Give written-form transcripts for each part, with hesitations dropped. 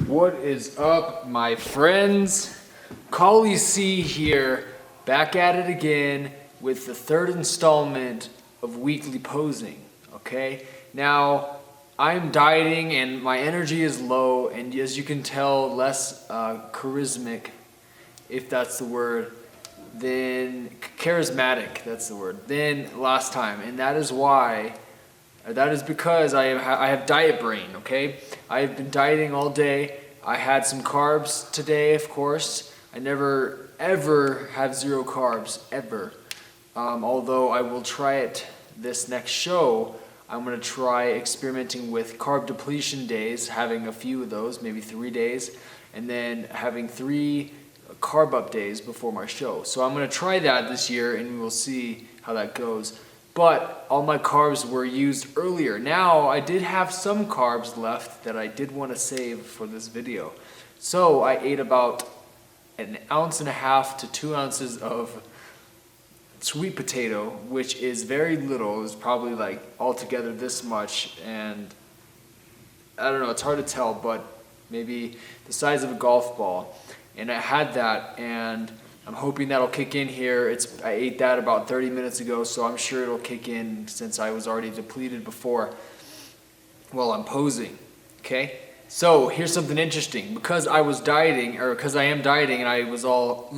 What is up, my friends? Collie C here, back at it again with the third installment of weekly posing. Okay, now I'm dieting and my energy is low, and as you can tell, less charismatic, if that's the word, than charismatic, that's the word, than last time, and that is why. That is because I have diet brain, okay? I have been dieting all day. I had some carbs today, of course. I never, ever have zero carbs, ever. Although I will try it this next show. I'm going to try experimenting with carb depletion days, having a few of those, maybe 3 days, and then having 3 carb up days before my show. So I'm going to try that this year, and we will see how that goes. But all my carbs were used earlier. Now, I did have some carbs left that I did want to save for this video. So I ate about 1.5 ounces to 2 ounces of sweet potato, which is very little. It's probably like altogether this much. And I don't know, it's hard to tell, but maybe the size of a golf ball. And I had that, and I'm hoping that'll kick in here. I ate that about 30 minutes ago, so I'm sure it'll kick in since I was already depleted before while I'm posing, okay? So here's something interesting. Because I was dieting, or because I am dieting, and I was all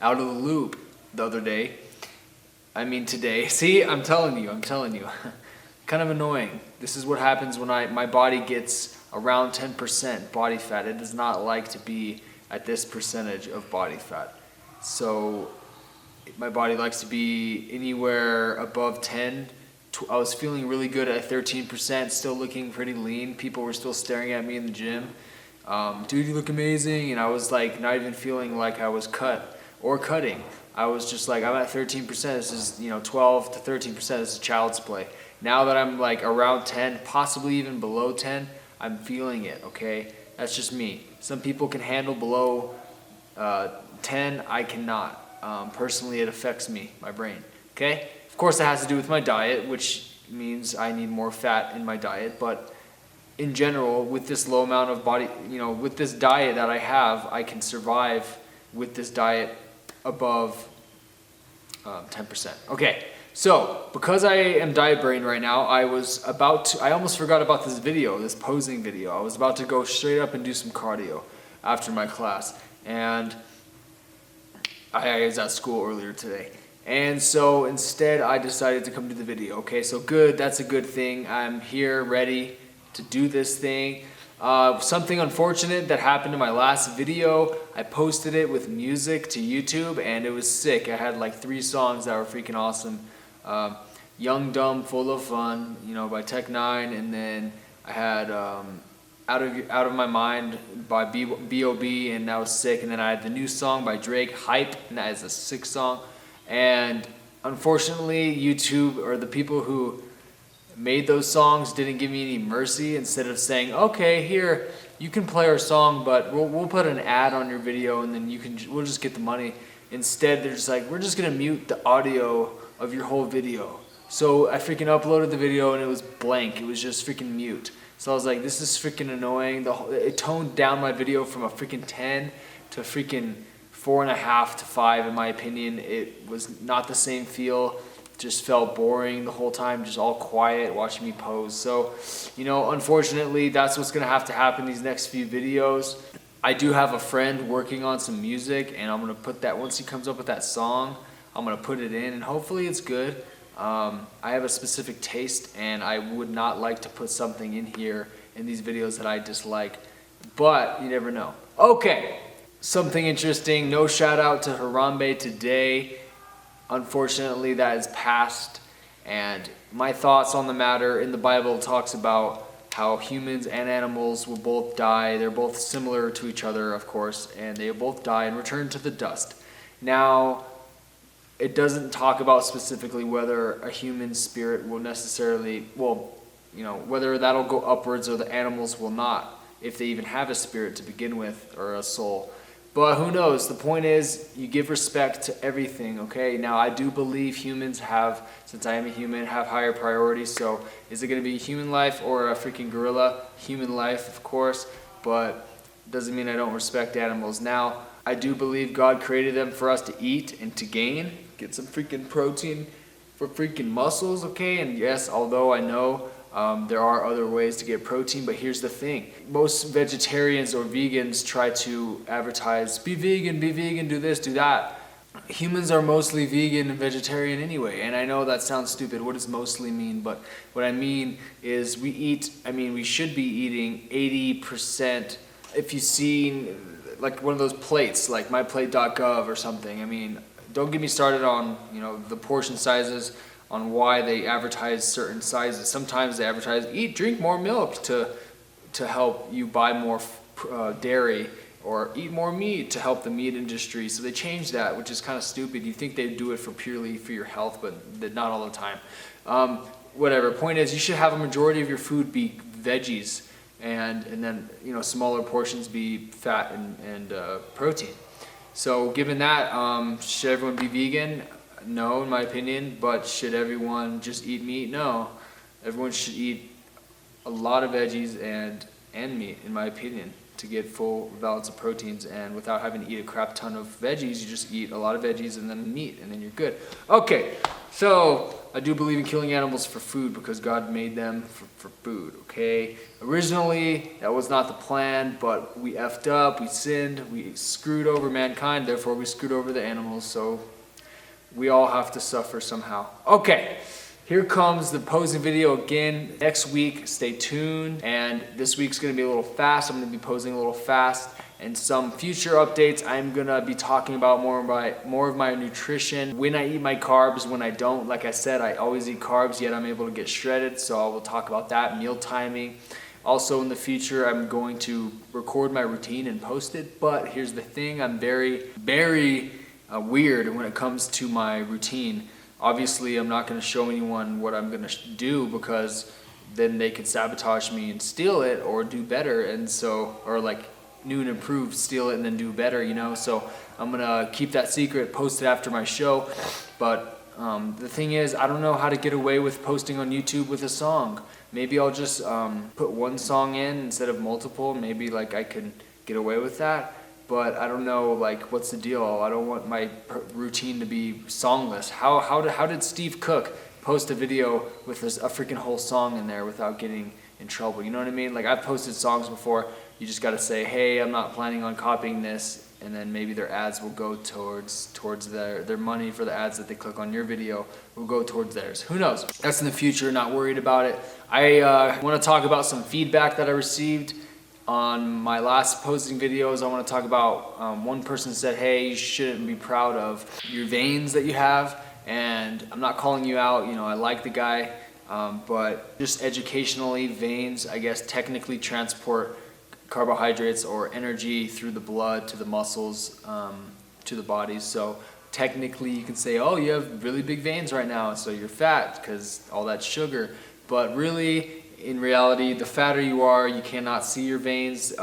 out of the loop the other day. I mean today. See, I'm telling you. Kind of annoying. This is what happens when my body gets around 10% body fat. It does not like to be at this percentage of body fat. So my body likes to be anywhere above 10. I was feeling really good at 13%, still looking pretty lean. People were still staring at me in the gym. Dude, you look amazing. And I was like not even feeling like I was cut or cutting. I was just like, I'm at 13%. This is, 12 to 13%. This is child's play. Now that I'm like around 10, possibly even below 10, I'm feeling it, okay? That's just me. Some people can handle below 10, I cannot. Personally, it affects me, my brain, okay? Of course, it has to do with my diet, which means I need more fat in my diet, but in general, with this low amount of body, with this diet that I have, I can survive with this diet above 10%. Okay, so because I am diet brain right now, I almost forgot about this posing video. I was about to go straight up and do some cardio after my class, and I was at school earlier today. And so instead I decided to come do the video. Okay, so good, that's a good thing. I'm here ready to do this thing. Something unfortunate that happened in my last video, I posted it with music to YouTube and it was sick. I had like 3 songs that were freaking awesome. Young, Dumb, Full of Fun, by Tech 9, and then I had Out of My Mind by B.O.B. and that was sick. And then I had the new song by Drake, Hype, and that is a sick song. And unfortunately, YouTube, or the people who made those songs, didn't give me any mercy. Instead of saying, okay, here, you can play our song, but we'll put an ad on your video and then we'll just get the money. Instead, they're just like, we're just gonna mute the audio of your whole video. So I freaking uploaded the video and it was blank. It was just freaking mute. So I was like, this is freaking annoying. It toned down my video from a freaking 10 to freaking 4.5 to 5 in my opinion. It was not the same feel. Just felt boring the whole time, just all quiet watching me pose. So, unfortunately, that's what's gonna have to happen these next few videos. I do have a friend working on some music, and I'm gonna put that, once he comes up with that song, I'm gonna put it in, and hopefully it's good. I have a specific taste, and I would not like to put something in here in these videos that I dislike, but you never know. Okay, something interesting. No shout out to Harambe today. Unfortunately, that is past, and my thoughts on the matter, in the Bible talks about how humans and animals will both die. They're both similar to each other, of course, and they both die and return to the dust. Now, it doesn't talk about specifically whether a human spirit will necessarily, whether that'll go upwards or the animals will not, if they even have a spirit to begin with, or a soul. But who knows? The point is, you give respect to everything, okay? Now, I do believe humans have, since I am a human, have higher priorities. So is it going to be human life or a freaking gorilla? Human life, of course. but it doesn't mean I don't respect animals. Now, I do believe God created them for us to eat and to gain, get some freaking protein for freaking muscles, okay? And yes, although I know there are other ways to get protein, but here's the thing. Most vegetarians or vegans try to advertise, be vegan, do this, do that. Humans are mostly vegan and vegetarian anyway, and I know that sounds stupid. What does mostly mean? But what I mean is we should be eating 80%. If you've seen like one of those plates, like myplate.gov or something, I mean, don't get me started on, the portion sizes, on why they advertise certain sizes. Sometimes they advertise, drink more milk to help you buy more dairy, or eat more meat to help the meat industry. So they changed that, which is kind of stupid. You think they'd do it purely for your health, but not all the time. Whatever, point is, you should have a majority of your food be veggies, and then smaller portions be fat and protein. So given that, should everyone be vegan? No, in my opinion. But should everyone just eat meat? No. Everyone should eat a lot of veggies and meat, in my opinion, to get full balance of proteins, and without having to eat a crap ton of veggies, you just eat a lot of veggies and then meat, and then you're good. Okay, so I do believe in killing animals for food because God made them for food, okay? Originally, that was not the plan, but we effed up, we sinned, we screwed over mankind, therefore we screwed over the animals, so we all have to suffer somehow. Okay. Here comes the posing video again next week. Stay tuned. And this week's gonna be a little fast. I'm gonna be posing a little fast. And some future updates, I'm gonna be talking about more of my nutrition, when I eat my carbs, when I don't. Like I said, I always eat carbs, yet I'm able to get shredded. So I will talk about that, meal timing. Also in the future, I'm going to record my routine and post it. But here's the thing, I'm very, very weird when it comes to my routine. Obviously, I'm not going to show anyone what I'm going to do, because then they could sabotage me and steal it, or do better, and so, or like new and improved, steal it and then do better, So I'm going to keep that secret, post it after my show. But the thing is, I don't know how to get away with posting on YouTube with a song. Maybe I'll just put one song in instead of multiple. Maybe like I can get away with that. But I don't know, like, what's the deal? I don't want my routine to be songless. How did Steve Cook post a video with a freaking whole song in there without getting in trouble? You know what I mean? Like, I've posted songs before. You just got to say, hey, I'm not planning on copying this, and then maybe their ads will go towards their money for the ads that they click on your video will go towards theirs. Who knows? That's in the future. Not worried about it. I want to talk about some feedback that I received on my last posting videos. I want to talk about one person said, hey, you shouldn't be proud of your veins that you have. And I'm not calling you out, I like the guy, but just educationally, veins, I guess, technically transport carbohydrates or energy through the blood to the muscles, to the body. So technically you can say, oh, you have really big veins right now, so you're fat because all that sugar. But really, in reality, the fatter you are, you cannot see your veins.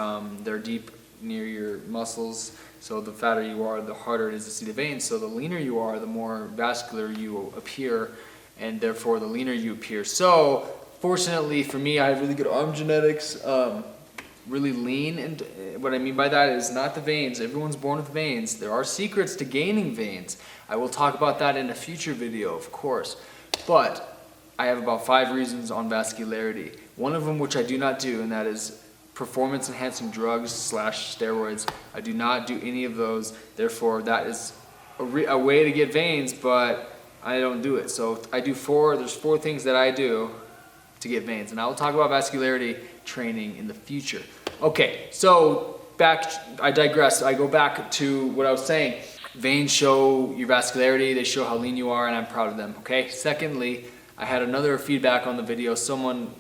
They're deep near your muscles. So the fatter you are, the harder it is to see the veins. So the leaner you are, the more vascular you appear, and therefore the leaner you appear. So fortunately for me, I have really good arm genetics, really lean. And what I mean by that is not the veins. Everyone's born with veins. There are secrets to gaining veins. I will talk about that in a future video, of course. But I have about 5 reasons on vascularity. One of them, which I do not do, and that is performance enhancing drugs / steroids. I do not do any of those. Therefore, that is a way to get veins, but I don't do it. So there's 4 things that I do to get veins. And I will talk about vascularity training in the future. Okay, so I digress. I go back to what I was saying. Veins show your vascularity. They show how lean you are, and I'm proud of them. Okay. Secondly, I had another feedback on the video. Someone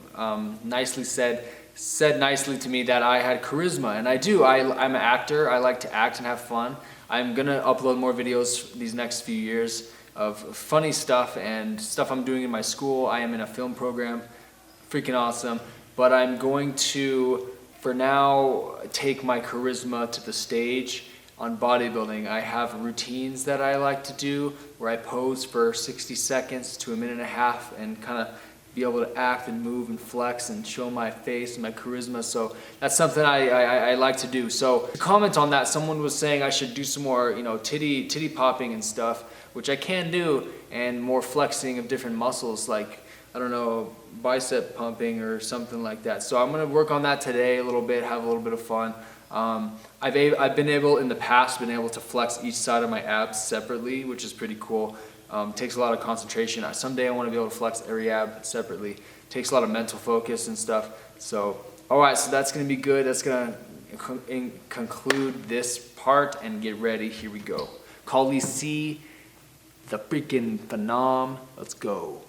nicely said nicely to me that I had charisma, and I do. I'm an actor. I like to act and have fun. I'm gonna upload more videos these next few years of funny stuff and stuff I'm doing in my school. I am in a film program, freaking awesome. But I'm going to, for now, take my charisma to the stage on bodybuilding. I have routines that I like to do where I pose for 60 seconds to a minute and a half and kind of be able to act and move and flex and show my face and my charisma. So that's something I like to do. So to comment on that, someone was saying I should do some more, you know, titty popping and stuff, which I can do, and more flexing of different muscles, like, I don't know, bicep pumping or something like that. So I'm gonna work on that today a little bit, have a little bit of fun. I've been able in the past to flex each side of my abs separately, which is pretty cool. Takes a lot of concentration. Someday I want to be able to flex every ab separately. Takes a lot of mental focus and stuff. So, all right, so that's gonna be good. That's gonna conclude this part and get ready. Here we go. Callie C, the freaking phenom. Let's go.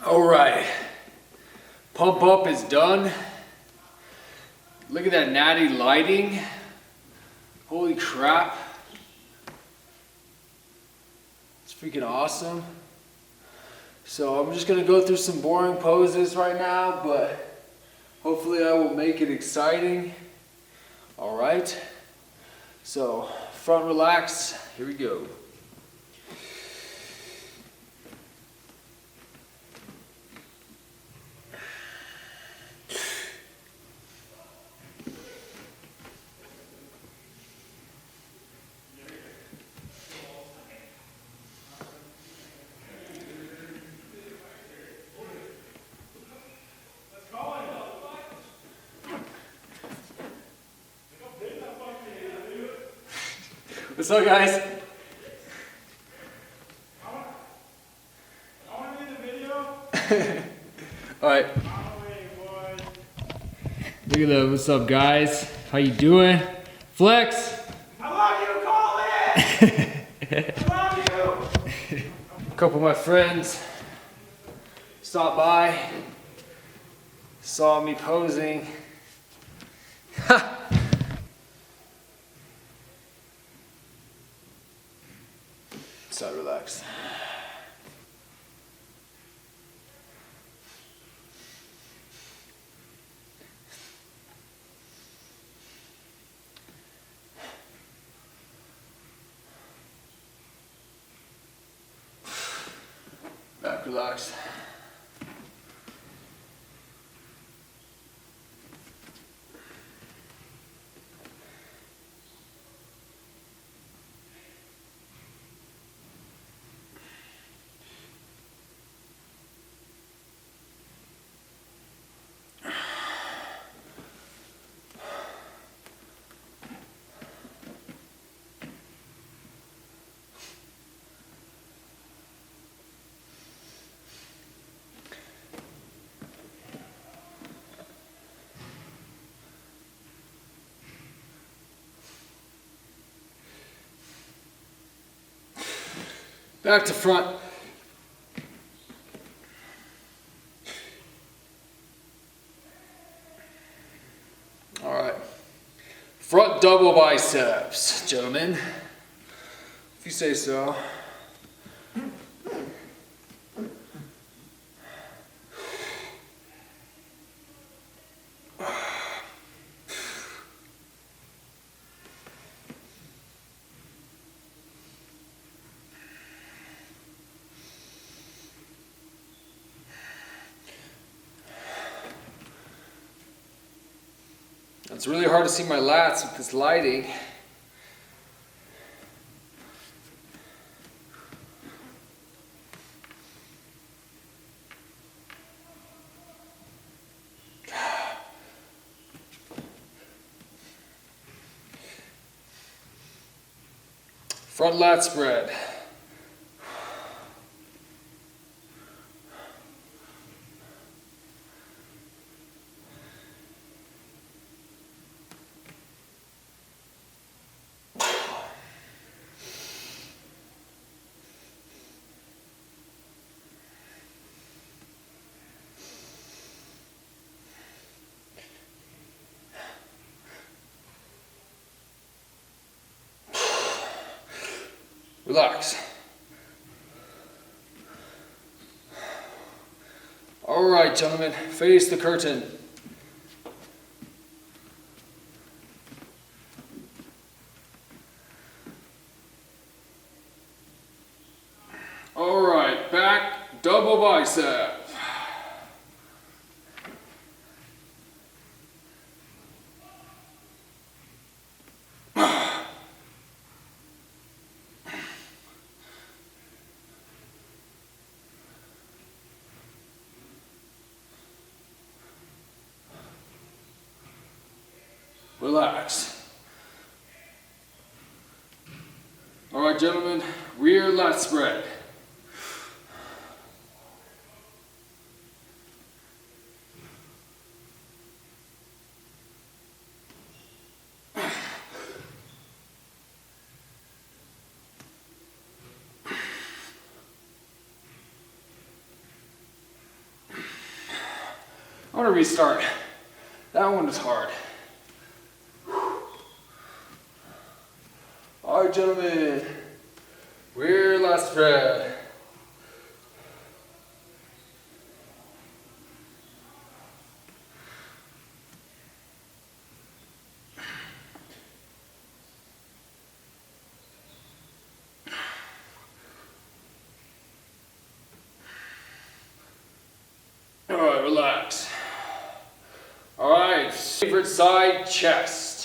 All right, pump up is done. Look at that natty lighting. Holy crap. It's freaking awesome. So I'm just gonna go through some boring poses right now, but hopefully I will make it exciting. All right, so front relax, here we go. What's up, guys? I want to do the video. All right. Look at that. What's up, guys? How you doing? Flex. I love you, Colin. I love you. A couple of my friends stopped by, saw me posing. So relaxed. Back relaxed. Back to front. All right. Front double biceps, gentlemen. If you say so. It's really hard to see my lats with this lighting. Front lat spread. Relax. All right, gentlemen, face the curtain. All right, back double bicep. Relax. All right, gentlemen, rear lat spread. I want to restart. That one was hard. All right, gentlemen, rear lat spread. All right, relax. All right, favorite side, chest.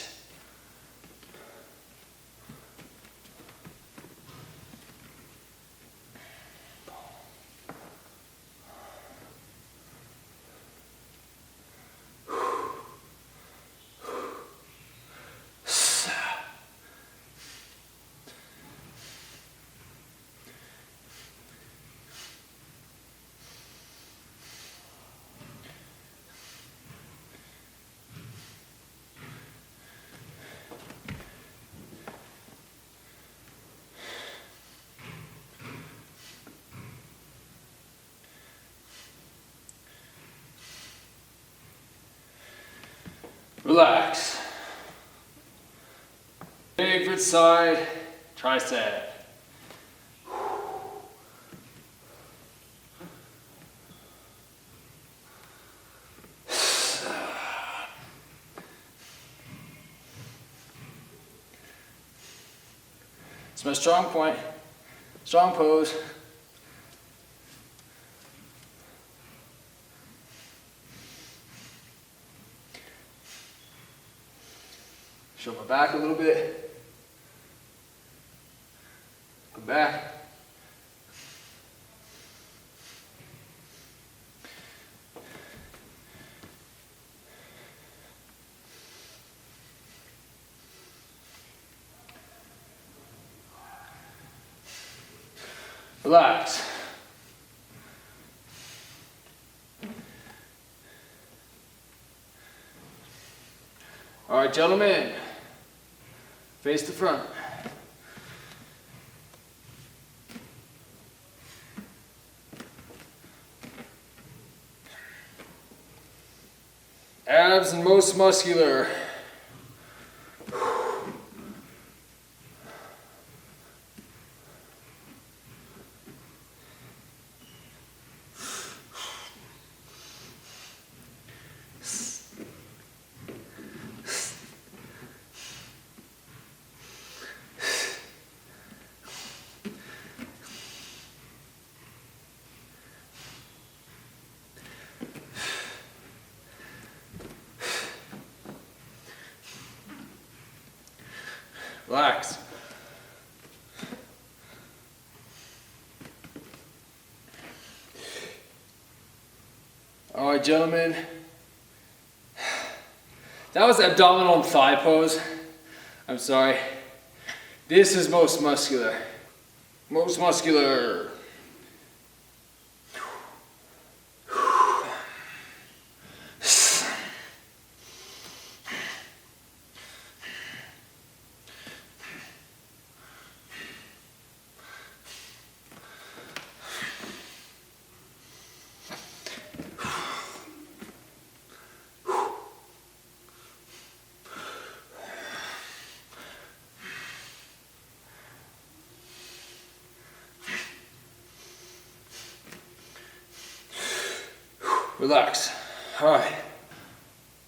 Relax. Favorite side, tricep. It's my strong point, strong pose. Show my back a little bit. Come back. Relax. All right, gentlemen, face the front. Abs and most muscular. Relax. All right, gentlemen. That was abdominal and thigh pose. I'm sorry. This is most muscular. Most muscular. Relax. Alright.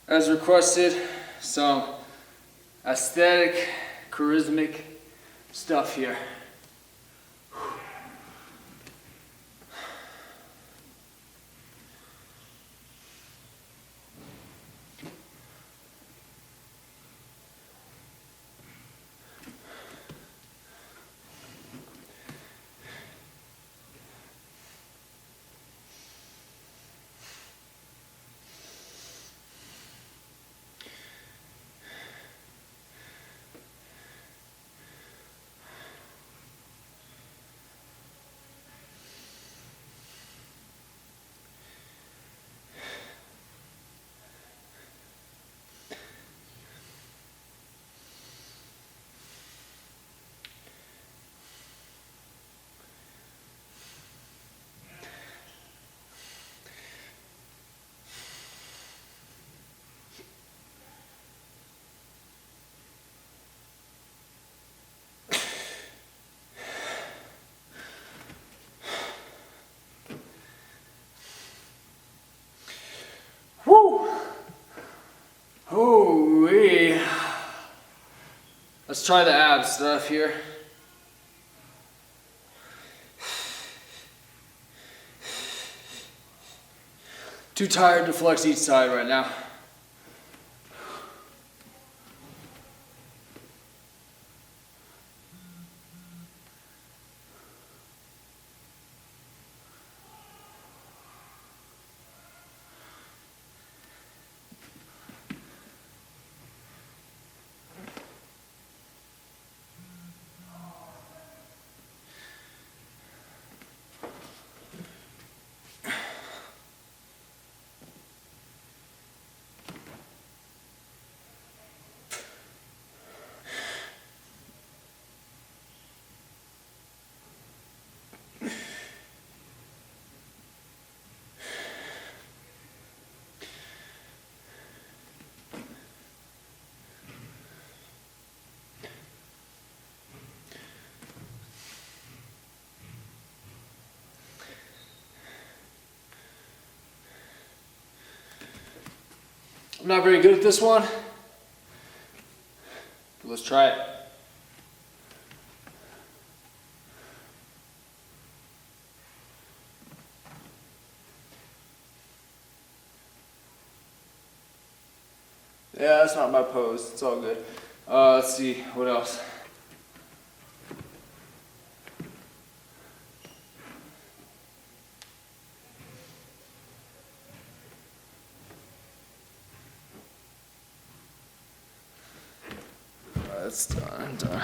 As requested, some aesthetic, charismatic stuff here. Woo! Holy! Let's try the ab stuff here. Too tired to flex each side right now. I'm not very good at this one, but let's try it. Yeah, that's not my pose. It's all good. Let's see, what else? That's done. I'm done.